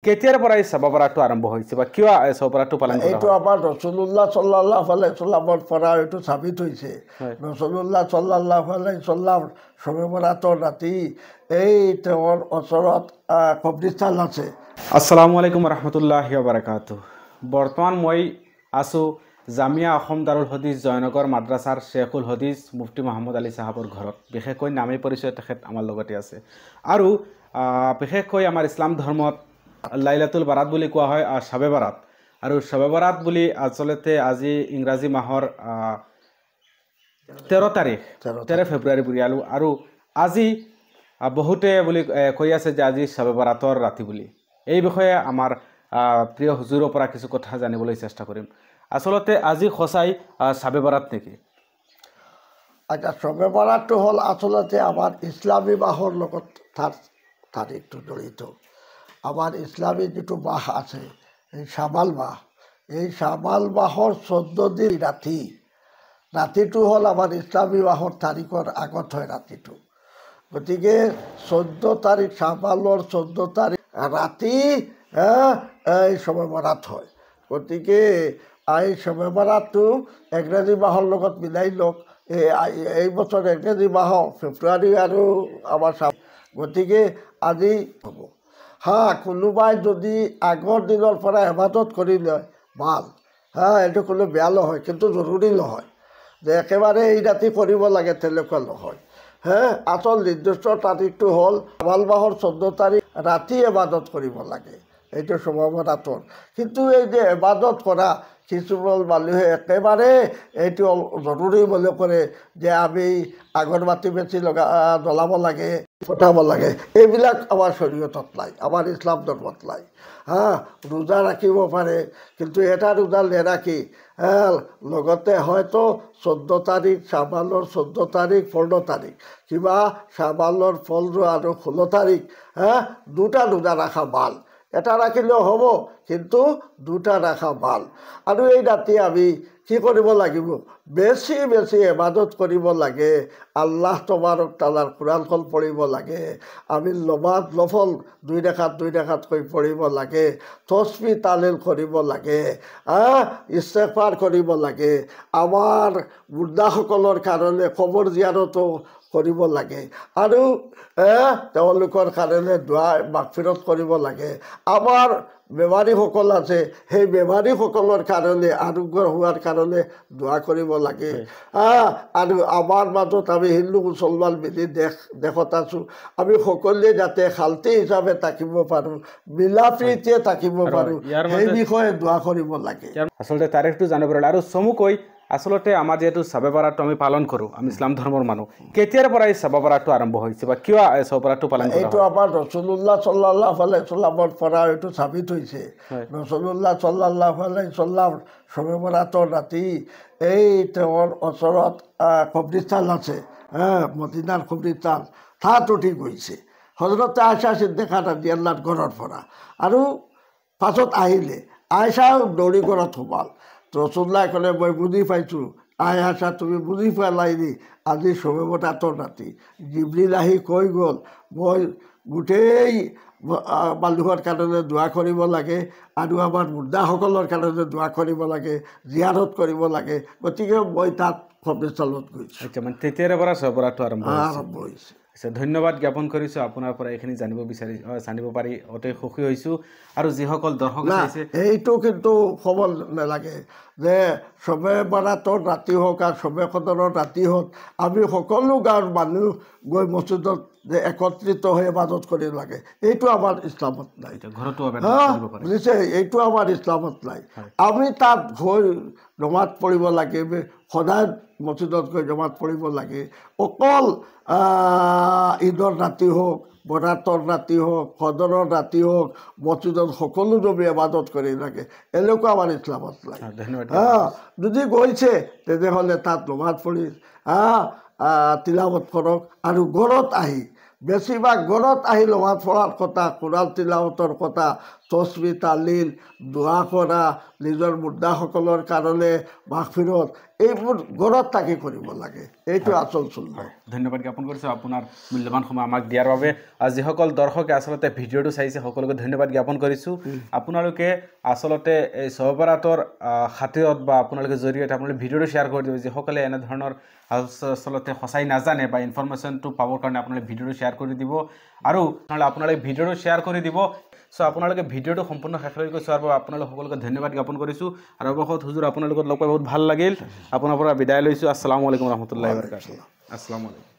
কেতিয়াৰ পৰা এই চাব পৰাটো আৰম্ভ হৈছে বা কিয় চাব পৰাটো পালন কৰা এইটো আমাৰ ৰসুল্লাহ সাল্লাল্লাহু আলাইহি সাল্লামৰ পৰা এইটো সাবিত হৈছে ৰসুল্লাহ সাল্লাল্লাহু আলাইহি সাল্লাম শবে বৰাতৰ ৰাতি এই তেওঁৰ ওচৰত কবৰস্থান আছে। আসসালামু আলাইকুম ৰহমতুল্লাহি বাৰাকাতু। বৰ্তমান মই আছো জামিয়া অসম দাৰুল হদিছ জয়নগৰ মাদ্ৰাছাৰ শেখুল হদিছ মুফতি মহম্মদ আলী সাহাবৰ ঘৰত। বিশেষকৈ নামী পৰিচয় তেখেত আমাৰ লগতে আছে আৰু বিশেষকৈ আমাৰ ইছলাম ধৰ্মত লাইলাতুল বাৰাত বুলি কোৱা হয়, শবে বাৰাত। আৰু শবে বাৰাত বুলি আচলতে আজি ইংৰাজী মাহৰ 13 ফেব্ৰুৱাৰী বুলিয়ালো আৰু আজি বহুতে বুলি কৈ আছে যে আজি শবে বাৰাতৰ ৰাতি বুলি। এই বিষয়ে আমাৰ প্ৰিয় হুজুৰৰ পৰা কিছু কথা জানিবলৈ চেষ্টা কৰিম। আচলতে আজি সঁচাই শবে বাৰাত নেকি? আচ্ছা, শবে বাৰাতটো হ'ল আচলতে আমাৰ ইছলামী মাহৰ লগত তাৰিখটো জড়িত। আমাৰ ইছলামী যিটো মাহ আছে এই শাবাল মাহ, এই শাবাল মাহৰ 14 দিন ৰাতিটো হ'ল আমাৰ ইছলামী মাহৰ তাৰিখৰ আগত হয় ৰাতিটো। গতিকে 14 তাৰিখ শাবালৰ 14 তাৰিখ ৰাতি এই শবে বাৰাত হয়। গতিকে এই শবে বাৰাতটো ইংৰাজী মাহৰ লগত মিলাই লওক। এই বছৰ ইংৰাজী মাহ ফেব্ৰুৱাৰী আৰু আমাৰ গতিকে আজি হ'ব। কোনোবাই যদি আগৰ দিনৰ পৰা ইবাদত কৰি লয় ভাল, এইটো কোনো বেয়া নহয়, কিন্তু জৰুৰী নহয় যে একেবাৰে এই ৰাতি কৰিব লাগে, তেনেকুৱা নহয়। আচল নিৰ্দিষ্ট তাৰিখটো হ'ল শাবাল মাহৰ 14 তাৰিখ ৰাতি ইবাদত কৰিব লাগে, এইটো শবে বাৰাতৰ। কিন্তু এই যে ইবাদত কৰা কিছুমান মানুহে একেবাৰে এইটো জৰুৰী বুলি কৰে যে আমি আগৰবাতি বেছি জ্বলাব লাগে, পঠাব লাগে, এইবিলাক আমাৰ শৰীয়তত নাই, আমাৰ ইছলাম ধৰ্মত নাই। ৰোজা ৰাখিব পাৰে, কিন্তু এটা ৰোজা নেৰাখি লগতে হয়তো 14 তাৰিখ শাবালৰ 14 তাৰিখ 15 তাৰিখ কিবা শাবালৰ 15 আৰু 16 তাৰিখ দুটা ৰোজা ৰখা ভাল। এটা ৰাখিলেও হ'ব, কিন্তু দুটা ৰখা ভাল। আৰু এই ৰাতি আমি কি কৰিব লাগিব? বেছি ইবাদত কৰিব লাগে, আল্লাহ তবাৰক তাআলাৰ কোৰাণখন পঢ়িব লাগে, আমি নমাজ নফল 2 ৰাকাতকৈ পঢ়িব লাগে, তসবিহ তাহলিল কৰিব লাগে, ইস্তেগফাৰ কৰিব লাগে, আমাৰ মুৰ্দাসকলৰ কাৰণে কবৰ জিয়াৰতো কৰিব লাগে আৰু তেওঁলোকৰ কাৰণে দোৱা মাগফিৰত কৰিব লাগে। আমাৰ বেমাৰীসকল আছে, সেই বেমাৰীসকলৰ কাৰণে আৰোগ্য হোৱাৰ কাৰণে দোৱা কৰিব লাগে। আৰু আমাৰ মাজত আমি হিন্দু মুছলমান মিলি দেশত আছোঁ, আমি সকলোৱে যাতে শান্তি হিচাপে থাকিব পাৰোঁ, মিলা প্ৰীতিয়ে থাকিব পাৰোঁ, সেই বিষয়ে দোৱা কৰিব লাগে। আচলতে তাৰিখটো জানিব লাগে। আৰু চমুকৈ আচলতে আমাৰ যিহেতু শবে বাৰাতটো আমি পালন কৰোঁ, আমি ইছলাম ধৰ্মৰ মানুহ, কেতিয়াৰ পৰা এই শবে বাৰাতটো আৰম্ভ হৈছে বা কিয় শবে বাৰাতটো পালন কৰা হয়? এইটো আমাৰ ৰসুল্লাহ সাল্লাল্লাহু আলাইহি সাল্লামৰ পৰা এইটো সাবিত হৈছে। ৰসুল্লাহ সাল্লাল্লাহু আলাইহি সাল্লাম শবে বাৰাতৰ ৰাতি এই তেওঁৰ ওচৰত কবৰস্থান আছে, মদিনাৰ কবৰস্থান, তাত উঠি গৈছে হযৰতে আয়েশা সিদ্দিকা ৰাদিয়াল্লাহু ঘৰৰ পৰা। আৰু পাছত আহিলে আয়েশাও দৌৰি ঘৰত সোমাল। ৰসুল্লাহ ক'লে, মই বুজি পাইছোঁ আয়েশা, তুমি বুজি পোৱা নাইনি, আজি শবে বাৰাতৰ ৰাতি। জিবৰিল আহি কৈ গ'ল, মই গোটেই মানুহৰ কাৰণে দোৱা কৰিব লাগে আৰু আমাৰ মুৰ্দাসকলৰ কাৰণে দোৱা কৰিব লাগে, জিয়াৰত কৰিব লাগে, গতিকে মই তাত কবৰস্থানত গৈছোঁ। আচ্ছা, মানে তেতিয়াৰ পৰা শবে বাৰাতটো আৰম্ভ হৈছে। ধন্যবাদ জ্ঞাপন কৰিছোঁ আপোনাৰ পৰা। এইখিনি জানিব পাৰি অতি সুখী হৈছোঁ। আৰু যিসকল দৰ্শক আছে এইটো কিন্তু ক'ব নালাগে যে শবে বাৰাতৰ ৰাতি হওক আৰু শবে কদৰৰ ৰাতি হওক আমি সকলো গাঁৱৰ মানুহ গৈ মছজিদত যে একত্ৰিত হৈ ইবাদত কৰিব লাগে, এইটো আমাৰ ইছলামত নাই। বুজিছে, এইটো আমাৰ ইছলামত নাই। আমি তাত গৈ নমাজ পঢ়িব লাগে, সদায় মছজিদত গৈ নমাজ পঢ়িব লাগে। অকল ঈদৰ ৰাতি হওক, বৰাতৰ ৰাতি হওক, কদৰৰ ৰাতি হওক, মছজিদত সকলো জমি ইবাদত কৰি লাগে, এনেকুৱা আমাৰ ইছলামত নাই। যদি গৈছে তেনেহ'লে তাত নমাজ পঢ়ি তিলাৱত কৰক। আৰু ঘৰত আহি, বেছিভাগ ঘৰত আহি নমাজ পঢ়াৰ কথা, কোৰাণ তিলাৱতৰ কথা, তসবিহ তাহলিল, দোৱা কৰা, নিজৰ মুৰ্দাসকলৰ কাৰণে মাগফিৰত, এইবোৰ ঘৰত থাকি কৰিব লাগে, এইটো আচল সুন্দৰ। ধন্যবাদ জ্ঞাপন কৰিছোঁ আপোনাৰ মূল্যৱান সময় আমাক দিয়াৰ বাবে। যিসকল দৰ্শকে আচলতে ভিডিঅ'টো চাইছে সকলোকে ধন্যবাদ জ্ঞাপন কৰিছোঁ। আপোনালোকে আচলতে এই সহবৰাতৰ খাতিৰত বা আপোনালোকে জৰিয়তে আপোনালোকে ভিডিঅ'টো শ্বেয়াৰ কৰি দিব। যিসকলে এনেধৰণৰ আচলতে সঁচাই নাজানে বা ইনফৰমেশ্যনটো পাবৰ কাৰণে আপোনালোকে ভিডিঅ'টো শ্বেয়াৰ কৰি দিব, আৰু নহ'লে আপোনালোকে ভিডিঅ'টো শ্বেয়াৰ কৰি দিব। চ' আপোনালোকে ভিডিঅ'টো সম্পূৰ্ণ শেষলৈকে চোৱাৰ বাবে আপোনালোক সকলোকে ধন্যবাদ জ্ঞাপন কৰিছোঁ। আৰু অৱশেষত হুজুৰ আপোনালোকৰ লগ পাই বহুত ভাল লাগিল। আপোনাৰ পৰা বিদায় লৈছোঁ। আসসালামু আলাইকুম ৰহমতুল্লাহি wa বাৰাকাতুহু। আসসালামু আলাইকুম।